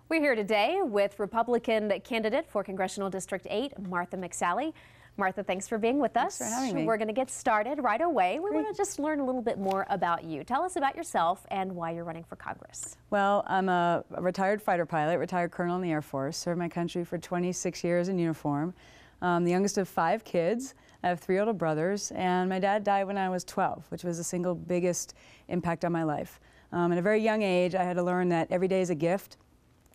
We're here today with Republican candidate for Congressional District 8, Martha McSally. Martha, thanks for being with us. Thanks for having me. We're going to get started right away. We want to just learn a little bit more about you. Tell us about yourself and why you're running for Congress. Well, I'm a retired fighter pilot, retired colonel in the Air Force, served my country for 26 years in uniform. I'm the youngest of 5 kids. I have 3 older brothers, and my dad died when I was 12, which was the single biggest impact on my life. At a very young age, I had to learn that every day is a gift.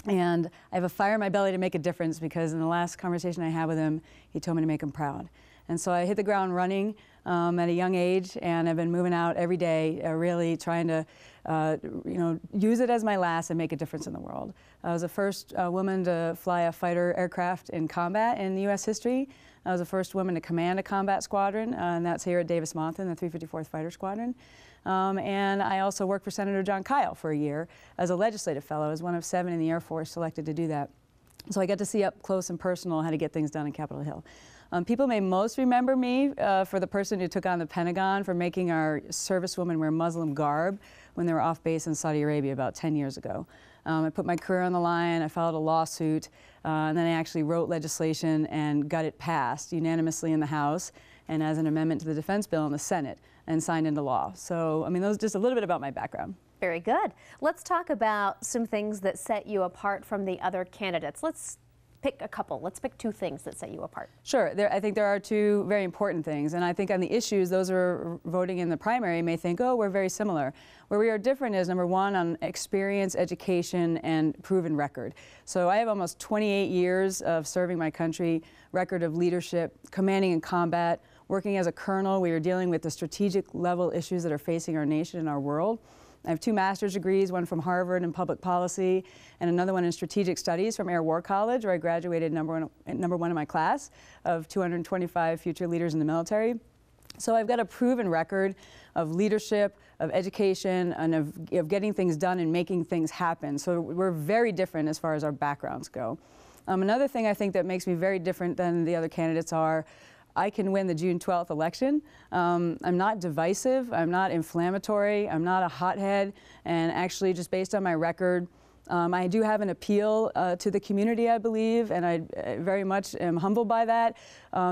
And I have a fire in my belly to make a difference because in the last conversation I had with him, he told me to make him proud. And so I hit the ground running at a young age, and I've been moving out every day, really trying to use it as my last and make a difference in the world. I was the first woman to fly a fighter aircraft in combat in U.S. history. I was the first woman to command a combat squadron, and that's here at Davis-Monthan, the 354th Fighter Squadron. And I also worked for Senator John Kyle for a year as a legislative fellow, as one of 7 in the Air Force selected to do that. So I got to see up close and personal how to get things done in Capitol Hill. People may most remember me for the person who took on the Pentagon for making our servicewomen wear Muslim garb when they were off base in Saudi Arabia about 10 years ago. I put my career on the line, I filed a lawsuit, and then I actually wrote legislation and got it passed unanimously in the House and as an amendment to the defense bill in the Senate and signed into law. So, I mean, those just a little bit about my background. Very good. Let's talk about some things that set you apart from the other candidates. Let's pick a couple. Let's pick 2 things that set you apart. Sure. I think there are 2 very important things. And I think on the issues, those who are voting in the primary may think, oh, we're very similar. Where we are different is, number 1, on experience, education, and proven record. So I have almost 28 years of serving my country, record of leadership, commanding in combat, working as a colonel. We are dealing with the strategic level issues that are facing our nation and our world. I have 2 master's degrees, one from Harvard in public policy and another one in strategic studies from Air War College, where I graduated number one in my class of 225 future leaders in the military. So I've got a proven record of leadership, of education, and of getting things done and making things happen. So we're very different as far as our backgrounds go. Another thing I think that makes me very different than the other candidates are, I can win the June 12th election. I'm not divisive, I'm not inflammatory, I'm not a hothead, and actually just based on my record, I do have an appeal to the community, I believe, and I very much am humbled by that.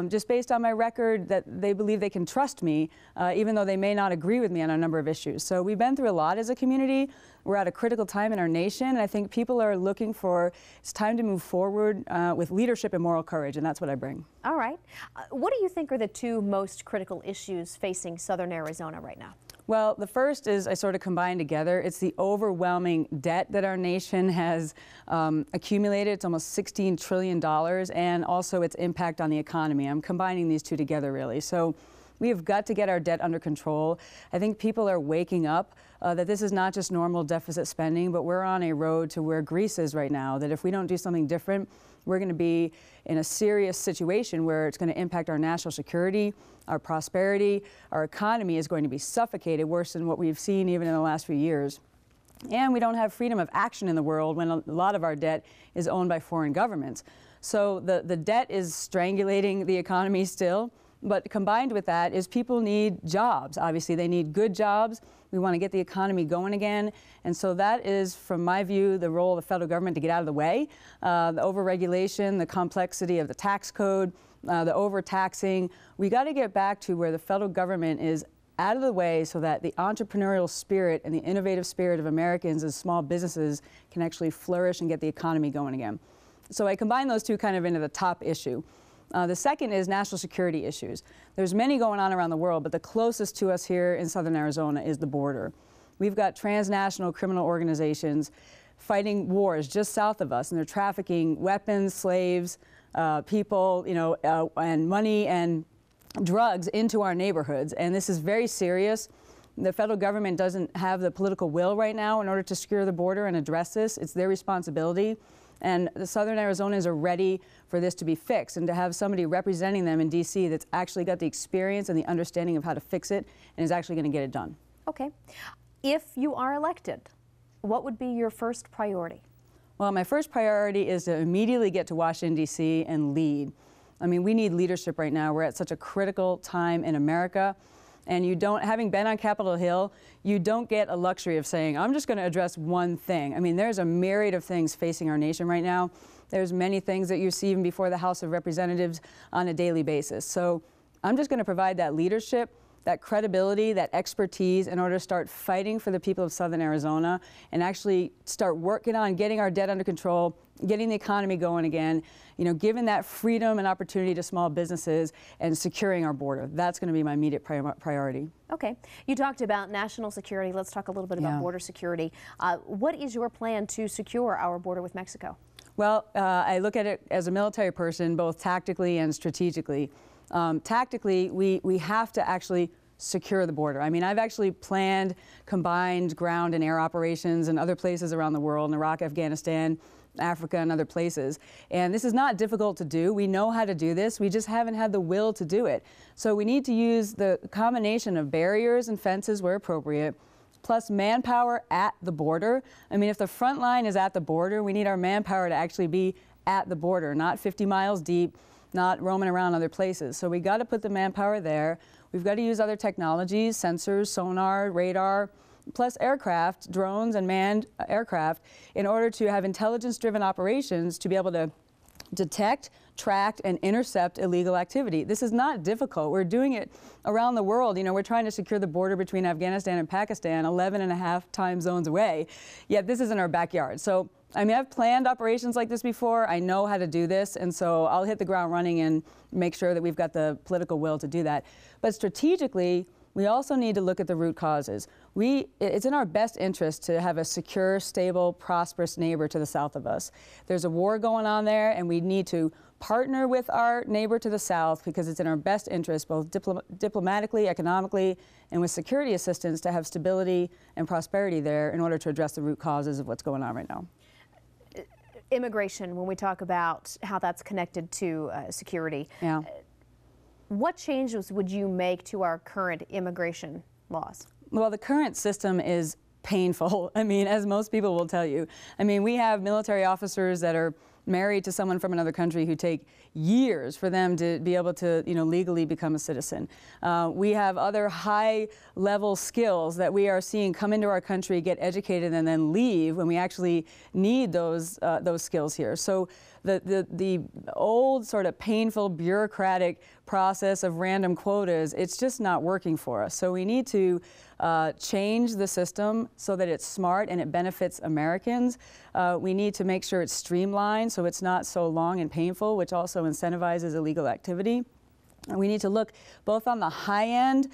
Just based on my record, that they believe they can trust me, even though they may not agree with me on a number of issues. So we've been through a lot as a community. We're at a critical time in our nation, and I think people are looking for, it's time to move forward with leadership and moral courage, and that's what I bring. All right. What do you think are the 2 most critical issues facing Southern Arizona right now? Well, the first is I sort of combine together. It's the overwhelming debt that our nation has accumulated. It's almost $16 trillion, and also its impact on the economy. I'm combining these 2 together, really. So we have got to get our debt under control. I think people are waking up that this is not just normal deficit spending, but we're on a road to where Greece is right now, that if we don't do something different, we're going to be in a serious situation where it's going to impact our national security, our prosperity, our economy is going to be suffocated worse than what we've seen even in the last few years. And we don't have freedom of action in the world when a lot of our debt is owned by foreign governments. So the debt is strangulating the economy still. But combined with that is people need jobs. Obviously, they need good jobs. We want to get the economy going again. And so that is, from my view, the role of the federal government to get out of the way. The overregulation, the complexity of the tax code, the overtaxing. We got to get back to where the federal government is out of the way so that the entrepreneurial spirit and the innovative spirit of Americans as small businesses can actually flourish and get the economy going again. So I combine those 2 kind of into the top issue. The second is national security issues. There's many going on around the world, but the closest to us here in Southern Arizona is the border. We've got transnational criminal organizations fighting wars just south of us, and they're trafficking weapons, slaves, people, and money and drugs into our neighborhoods. And this is very serious. The federal government doesn't have the political will right now in order to secure the border and address this. It's their responsibility. And the Southern Arizonans are ready for this to be fixed, and to have somebody representing them in D.C. that's actually got the experience and the understanding of how to fix it and is actually going to get it done. Okay. If you are elected, what would be your first priority? Well, my first priority is to immediately get to Washington, D.C. and lead. I mean, we need leadership right now. We're at such a critical time in America. And you don't, having been on Capitol Hill, you don't get a luxury of saying, I'm just going to address one thing. I mean, there's a myriad of things facing our nation right now. There's many things that you see even before the House of Representatives on a daily basis. So I'm just going to provide that leadership, that credibility, that expertise in order to start fighting for the people of Southern Arizona and actually start working on getting our debt under control, getting the economy going again, you know, giving that freedom and opportunity to small businesses and securing our border. That's going to be my immediate priority. Okay. You talked about national security. Let's talk a little bit about border security. What is your plan to secure our border with Mexico? Well, I look at it as a military person, both tactically and strategically. Tactically, we have to actually secure the border. I mean, I've actually planned combined ground and air operations in other places around the world, in Iraq, Afghanistan, Africa, and other places. And this is not difficult to do. We know how to do this. We just haven't had the will to do it. So we need to use the combination of barriers and fences where appropriate, plus manpower at the border. I mean, if the front line is at the border, we need our manpower to actually be at the border, not 50 miles deep, not roaming around other places. So we got to put the manpower there. We've got to use other technologies, sensors, sonar, radar, plus aircraft, drones and manned aircraft, in order to have intelligence-driven operations to be able to detect, track, and intercept illegal activity. This is not difficult. We're doing it around the world. You know, we're trying to secure the border between Afghanistan and Pakistan, 11.5 time zones away, yet this is in our backyard. So, I mean, I've planned operations like this before. I know how to do this, and so I'll hit the ground running and make sure that we've got the political will to do that. But strategically, we also need to look at the root causes. It's in our best interest to have a secure, stable, prosperous neighbor to the south of us. There's a war going on there, and we need to partner with our neighbor to the south because it's in our best interest, both diplomatically, economically, and with security assistance, to have stability and prosperity there in order to address the root causes of what's going on right now. Immigration, when we talk about how that's connected to security, what changes would you make to our current immigration laws? Well, the current system is painful. I mean, as most people will tell you. I mean, we have military officers that are married to someone from another country who take years for them to be able to, you know, legally become a citizen. We have other high-level skills that we are seeing come into our country, get educated, and then leave when we actually need those skills here. So the old sort of painful bureaucratic process of random quotas, it's just not working for us. So we need to change the system so that it's smart and it benefits Americans. We need to make sure it's streamlined so it's not so long and painful, which also incentivizes illegal activity. We need to look both on the high end,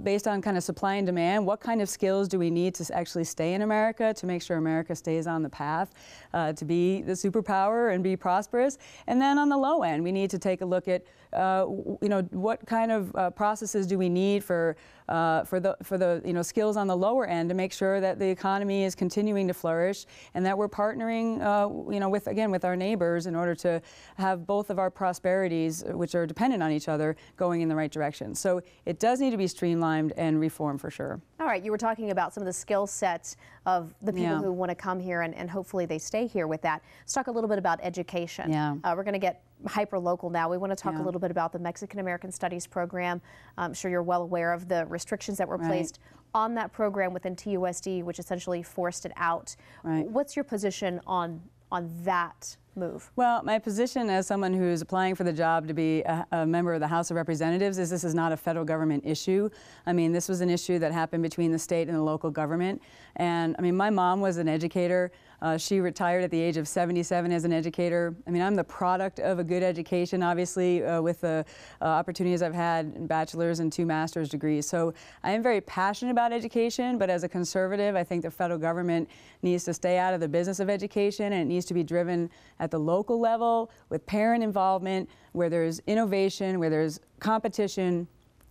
based on kind of supply and demand. What kind of skills do we need to actually stay in America to make sure America stays on the path to be the superpower and be prosperous? And then on the low end, we need to take a look at, you know, what kind of processes do we need for the you know, skills on the lower end to make sure that the economy is continuing to flourish and that we're partnering, you know, with our neighbors in order to have both of our prosperities, which are dependent on each other, going in the right direction. So it does need to be streamlined and reformed for sure. All right, you were talking about some of the skill sets of the people who want to come here, and hopefully they stay here with that. Let's talk a little bit about education. We're going to get hyper-local now. We want to talk a little bit about the Mexican-American Studies program. I'm sure you're well aware of the restrictions that were placed on that program within TUSD, which essentially forced it out. What's your position on that move? Well, my position as someone who's applying for the job to be a member of the House of Representatives is this is not a federal government issue. I mean, this was an issue that happened between the state and the local government. And I mean, my mom was an educator. She retired at the age of 77 as an educator. I mean, I'm the product of a good education, obviously, with the opportunities I've had in bachelor's and 2 master's degrees. So I am very passionate about education, but as a conservative, I think the federal government needs to stay out of the business of education, and it needs to be driven at the local level with parent involvement, where there's innovation, where there's competition,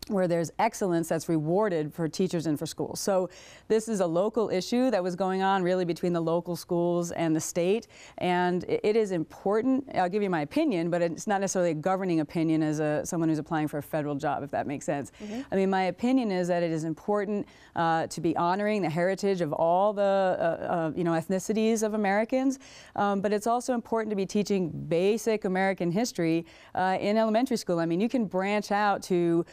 where there's excellence that's rewarded for teachers and for schools. So this is a local issue that was going on really between the local schools and the state, and it is important. I'll give you my opinion, but it's not necessarily a governing opinion as someone who's applying for a federal job, if that makes sense. I mean, my opinion is that it is important to be honoring the heritage of all the you know, ethnicities of Americans, but it's also important to be teaching basic American history in elementary school. I mean, you can branch out to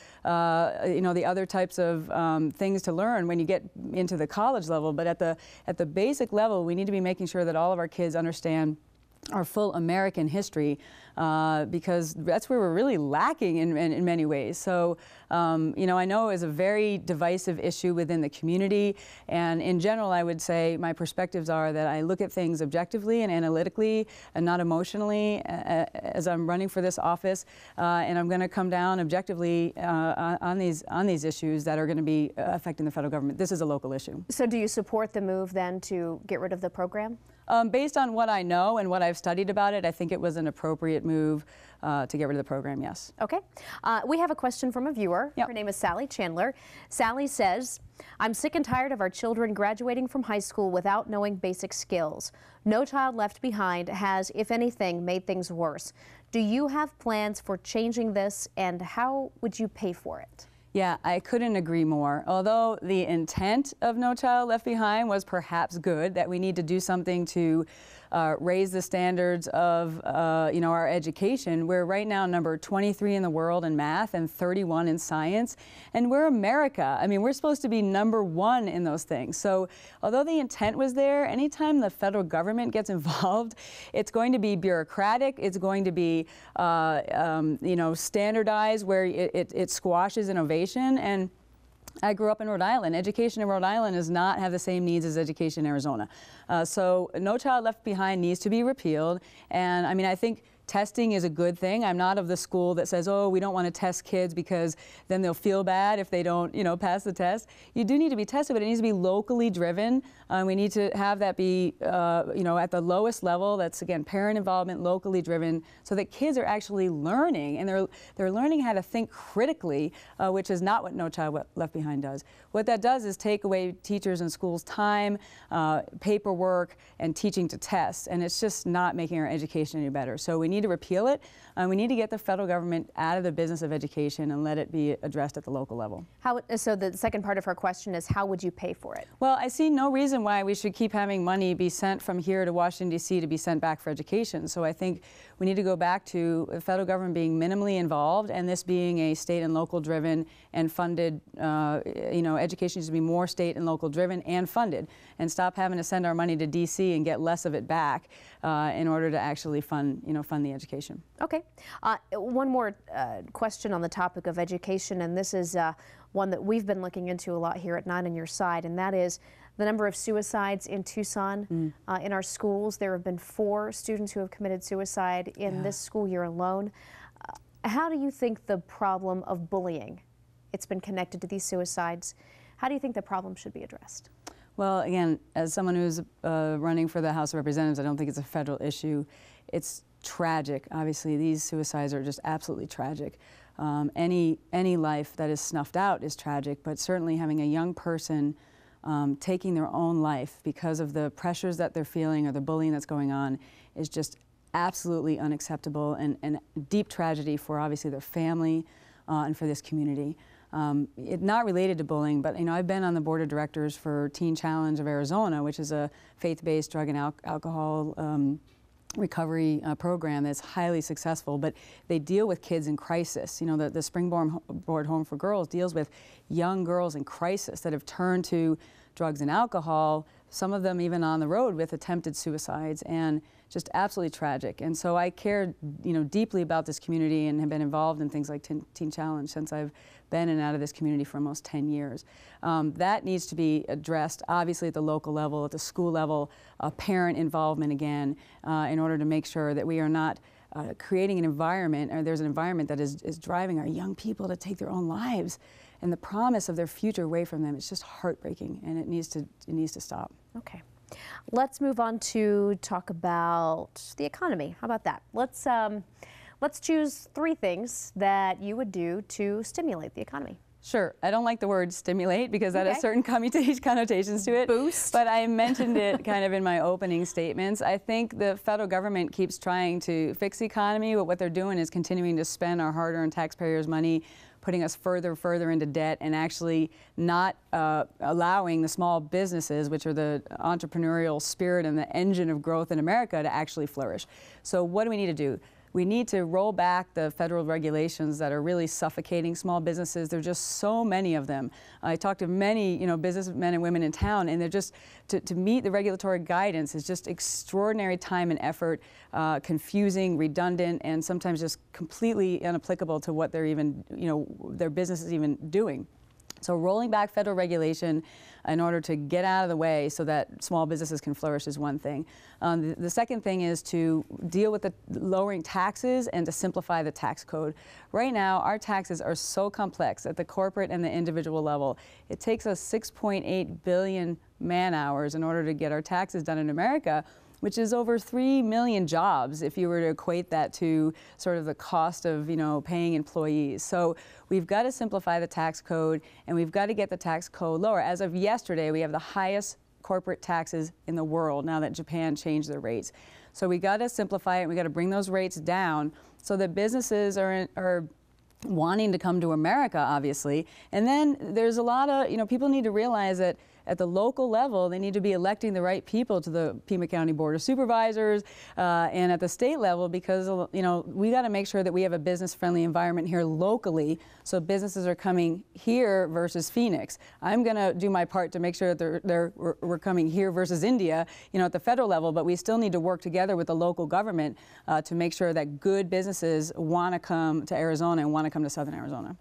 you know, the other types of things to learn when you get into the college level. But at the basic level, we need to be making sure that all of our kids understand our full American history, because that's where we're really lacking in many ways. So, you know, I know it's a very divisive issue within the community, and in general, I would say my perspectives are that I look at things objectively and analytically and not emotionally as I'm running for this office, and I'm going to come down objectively on these issues that are going to be affecting the federal government. This is a local issue. So do you support the move then to get rid of the program? Based on what I know and what I've studied about it, I think it was an appropriate move to get rid of the program, yes. Okay. We have a question from a viewer. Yep. Her name is Sally Chandler. Sally says, I'm sick and tired of our children graduating from high school without knowing basic skills. No Child Left Behind has, if anything, made things worse. Do you have plans for changing this, and how would you pay for it? Yeah, I couldn't agree more. Although the intent of No Child Left Behind was perhaps good, that we need to do something to raise the standards of you know, our education. We're right now number 23 in the world in math and 31 in science, and we're America. I mean, we're supposed to be number 1 in those things. So although the intent was there, anytime the federal government gets involved, it's going to be bureaucratic, it's going to be you know, standardized, where it squashes innovation. And I grew up in Rhode Island. Education in Rhode Island does not have the same needs as education in Arizona. So No Child Left Behind needs to be repealed. And I mean, I think testing is a good thing. I'm not of the school that says, oh, we don't want to test kids because then they'll feel bad if they don't, you know, pass the test. You do need to be tested, but it needs to be locally driven. We need to have that be, you know, at the lowest level. That's, again, parent involvement, locally driven, so that kids are actually learning, and they're learning how to think critically, which is not what No Child Left Behind does. What that does is take away teachers and schools' time, paperwork, and teaching to test, and it's just not making our education any better. So we need to repeal it. We need to get the federal government out of the business of education and let it be addressed at the local level. So the second part of her question is, how would you pay for it? Well, I see no reason why we should keep having money be sent from here to Washington, D.C. to be sent back for education. So I think we need to go back to the federal government being minimally involved, and this being a state and local driven and funded, you know, education needs to be more state and local driven and funded, and stop having to send our money to D.C. and get less of it back in order to actually fund the education. Okay. One more question on the topic of education, and this is one that we've been looking into a lot here at 9 on Your Side, and that is the number of suicides in Tucson. In our schools, there have been 4 students who have committed suicide in this school year alone. How do you think the problem of bullying, it's been connected to these suicides, how do you think the problem should be addressed? Well, again, as someone who's running for the House of Representatives, I don't think it's a federal issue. It's tragic. Obviously, these suicides are just absolutely tragic. Any life that is snuffed out is tragic, but certainly having a young person taking their own life because of the pressures that they're feeling or the bullying that's going on is just absolutely unacceptable, and deep tragedy for obviously their family and for this community. It's not related to bullying, but, you know, I've been on the board of directors for Teen Challenge of Arizona, which is a faith-based drug and alcohol recovery program that's highly successful, but they deal with kids in crisis. You know, the Springboard Home for Girls deals with young girls in crisis that have turned to drugs and alcohol, some of them even on the road with attempted suicides, and just absolutely tragic. And so I care, you know, deeply about this community and have been involved in things like Teen Challenge since I've been in and out of this community for almost 10 years. That needs to be addressed, obviously, at the local level, at the school level, parent involvement again, in order to make sure that we are not creating an environment, or there's an environment that is driving our young people to take their own lives, and the promise of their future away from them. It's just heartbreaking, and it needs to stop. Okay. Let's move on to talk about the economy. How about that? Let's choose 3 things that you would do to stimulate the economy. Sure. I don't like the word stimulate because that has certain connotations to it. Boost. But I mentioned it kind of in my opening statements. I think the federal government keeps trying to fix the economy, but what they're doing is continuing to spend our hard-earned taxpayers' money, putting us further into debt, and actually not allowing the small businesses, which are the entrepreneurial spirit and the engine of growth in America, to actually flourish. So what do we need to do? we need to roll back the federal regulations that are really suffocating small businesses. There are just so many of them. I talked to many, businessmen and women in town, and they're just, to meet the regulatory guidance is just extraordinary time and effort, confusing, redundant, and sometimes just completely inapplicable to what they're even, their business is even doing. So rolling back federal regulation in order to get out of the way so that small businesses can flourish is one thing. The second thing is to deal with the lowering taxes and to simplify the tax code. Right now, our taxes are so complex at the corporate and the individual level. It takes us 6.8 billion man-hours in order to get our taxes done in America, which is over 3 million jobs if you were to equate that to sort of the cost of, paying employees. So we've got to simplify the tax code, and we've got to get the tax code lower. As of yesterday, we have the highest corporate taxes in the world now that Japan changed their rates. So we got to simplify it. We got to bring those rates down so that businesses are wanting to come to America, obviously. And then there's a lot of, people need to realize that at the local level, they need to be electing the right people to the Pima County Board of Supervisors, and at the state level, because we got to make sure that we have a business-friendly environment here locally, so businesses are coming here versus Phoenix. I'm going to do my part to make sure that we're coming here versus India, at the federal level, but we still need to work together with the local government to make sure that good businesses want to come to Arizona and want to come to Southern Arizona.